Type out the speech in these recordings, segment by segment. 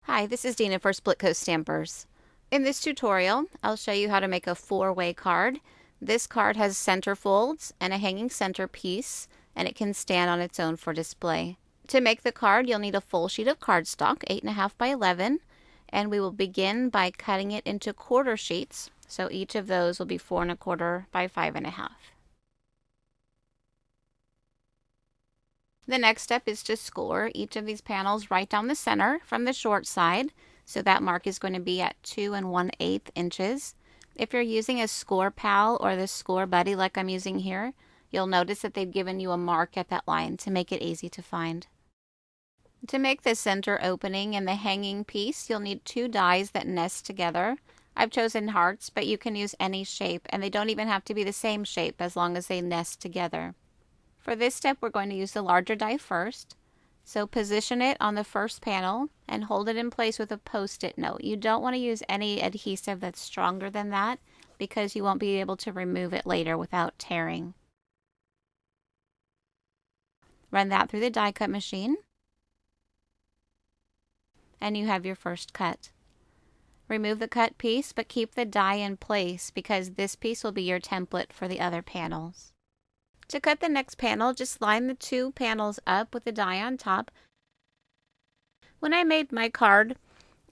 Hi, this is Dina for Splitcoaststampers. In this tutorial, I'll show you how to make a four-way card. This card has center folds and a hanging centerpiece, and it can stand on its own for display. To make the card, you'll need a full sheet of cardstock, 8.5 by 11, and we will begin by cutting it into quarter sheets. So each of those will be 4.25 by 5.5. The next step is to score each of these panels right down the center from the short side. So that mark is going to be at 2 1/8 inches. If you're using a Score Pal or the Score Buddy like I'm using here, you'll notice that they've given you a mark at that line to make it easy to find. To make the center opening and the hanging piece, you'll need 2 dies that nest together. I've chosen hearts, but you can use any shape, and they don't even have to be the same shape as long as they nest together. For this step, we're going to use the larger die first. So position it on the first panel and hold it in place with a Post-it note. You don't want to use any adhesive that's stronger than that because you won't be able to remove it later without tearing. Run that through the die cut machine, and you have your first cut. Remove the cut piece, but keep the die in place because this piece will be your template for the other panels. To cut the next panel, just line the 2 panels up with the die on top. When I made my card,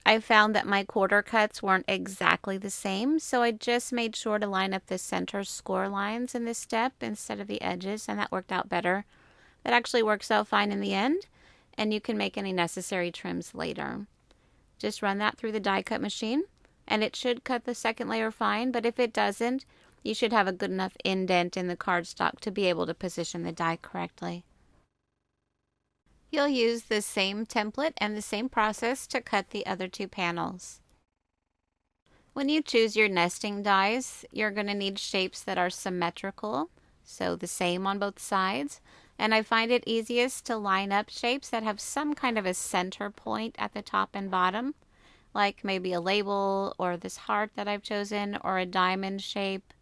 I found that my quarter cuts weren't exactly the same, so I just made sure to line up the center score lines in this step instead of the edges, and that worked out better. That actually works out fine in the end, and you can make any necessary trims later. Just run that through the die cut machine, and it should cut the second layer fine, but if it doesn't, you should have a good enough indent in the cardstock to be able to position the die correctly. You'll use the same template and the same process to cut the other 2 panels. When you choose your nesting dies, you're going to need shapes that are symmetrical, so the same on both sides. And I find it easiest to line up shapes that have some kind of a center point at the top and bottom, like maybe a label or this heart that I've chosen, or a diamond shape,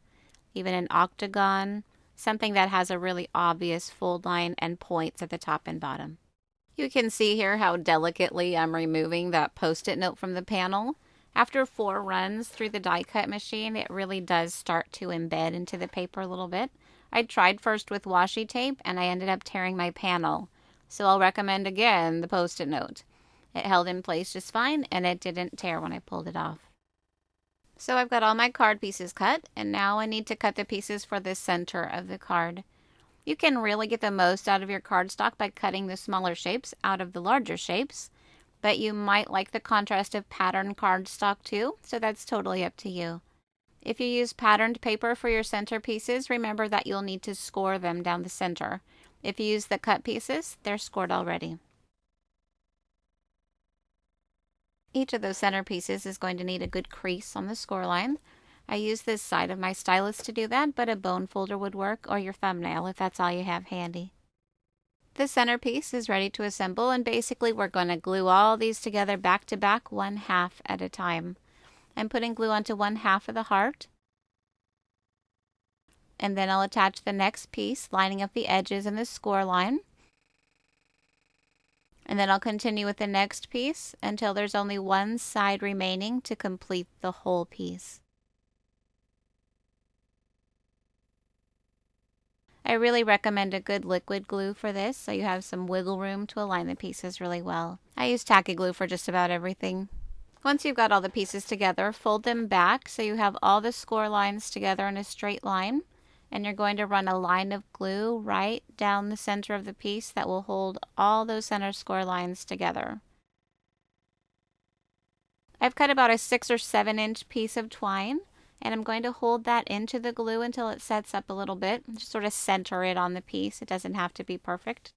even an octagon, something that has a really obvious fold line and points at the top and bottom. You can see here how delicately I'm removing that Post-it note from the panel. After 4 runs through the die cut machine, it really does start to embed into the paper a little bit. I tried first with washi tape and I ended up tearing my panel. So I'll recommend again the Post-it note. It held in place just fine and it didn't tear when I pulled it off. So I've got all my card pieces cut, and now I need to cut the pieces for the center of the card. You can really get the most out of your cardstock by cutting the smaller shapes out of the larger shapes, but you might like the contrast of patterned cardstock too, so that's totally up to you. If you use patterned paper for your center pieces, remember that you'll need to score them down the center. If you use the cut pieces, they're scored already. Each of those center pieces is going to need a good crease on the score line. I use this side of my stylus to do that, but a bone folder would work, or your thumbnail if that's all you have handy. The centerpiece is ready to assemble, and basically we're going to glue all these together back to back, 1/2 at a time. I'm putting glue onto 1/2 of the heart, and then I'll attach the next piece, lining up the edges and the score line. And then I'll continue with the next piece until there's only one side remaining to complete the whole piece. I really recommend a good liquid glue for this so you have some wiggle room to align the pieces really well. I use tacky glue for just about everything. Once you've got all the pieces together, fold them back so you have all the score lines together in a straight line. And you're going to run a line of glue right down the center of the piece that will hold all those center score lines together. I've cut about a 6 or 7 inch piece of twine, and I'm going to hold that into the glue until it sets up a little bit. Just sort of center it on the piece. It doesn't have to be perfect.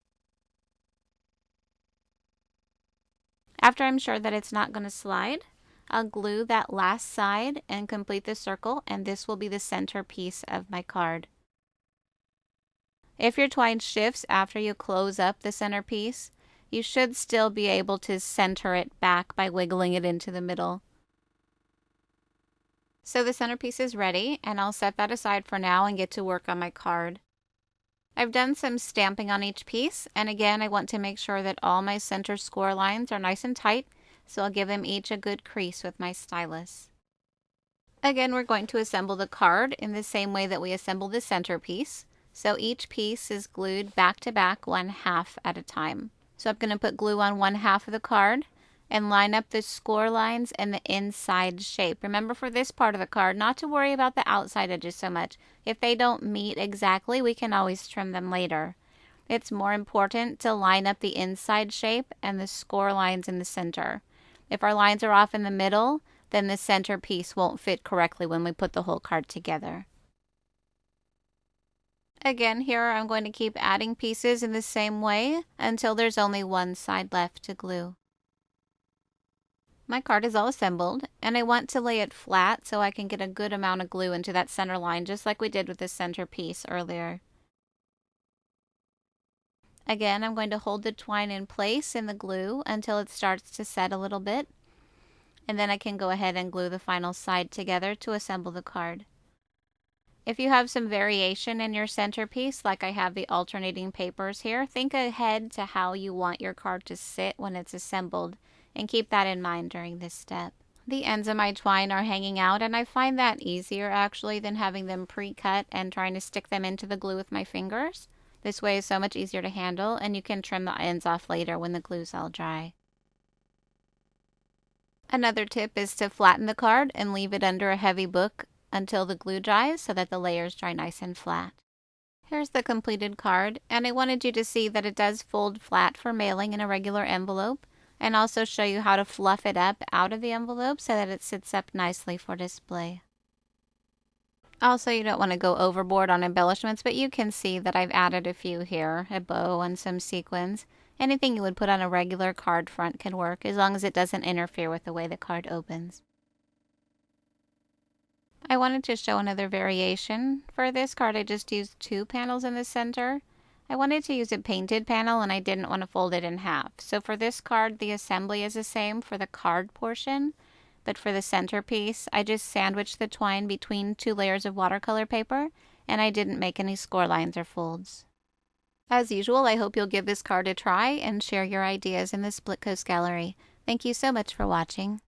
After I'm sure that it's not going to slide, I'll glue that last side and complete the circle, and this will be the center piece of my card. If your twine shifts after you close up the center piece, you should still be able to center it back by wiggling it into the middle. So the centerpiece is ready, and I'll set that aside for now and get to work on my card. I've done some stamping on each piece, and again I want to make sure that all my center score lines are nice and tight so I'll give them each a good crease with my stylus. Again, we're going to assemble the card in the same way that we assemble the centerpiece. So each piece is glued back to back 1/2 at a time. So I'm going to put glue on 1/2 of the card and line up the score lines and the inside shape. Remember, for this part of the card, not to worry about the outside edges so much. If they don't meet exactly, we can always trim them later. It's more important to line up the inside shape and the score lines in the center. If our lines are off in the middle, then the centerpiece won't fit correctly when we put the whole card together. Again, here I'm going to keep adding pieces in the same way until there's only one side left to glue. My card is all assembled, and I want to lay it flat so I can get a good amount of glue into that center line, just like we did with the centerpiece earlier. Again, I'm going to hold the twine in place in the glue until it starts to set a little bit, and then I can go ahead and glue the final side together to assemble the card. If you have some variation in your centerpiece, like I have the alternating papers here, think ahead to how you want your card to sit when it's assembled, and keep that in mind during this step. The ends of my twine are hanging out, and I find that easier actually than having them pre-cut and trying to stick them into the glue with my fingers. This way is so much easier to handle, and you can trim the ends off later when the glue's all dry. Another tip is to flatten the card and leave it under a heavy book until the glue dries so that the layers dry nice and flat. Here's the completed card, and I wanted you to see that it does fold flat for mailing in a regular envelope, and also show you how to fluff it up out of the envelope so that it sits up nicely for display. Also, you don't want to go overboard on embellishments, but you can see that I've added a few here, a bow and some sequins. Anything you would put on a regular card front can work, as long as it doesn't interfere with the way the card opens. I wanted to show another variation. For this card, I just used 2 panels in the center. I wanted to use a painted panel, and I didn't want to fold it in half. So for this card, the assembly is the same for the card portion, but for the centerpiece, I just sandwiched the twine between 2 layers of watercolor paper, and I didn't make any score lines or folds. As usual, I hope you'll give this card a try and share your ideas in the Split Coast Gallery. Thank you so much for watching.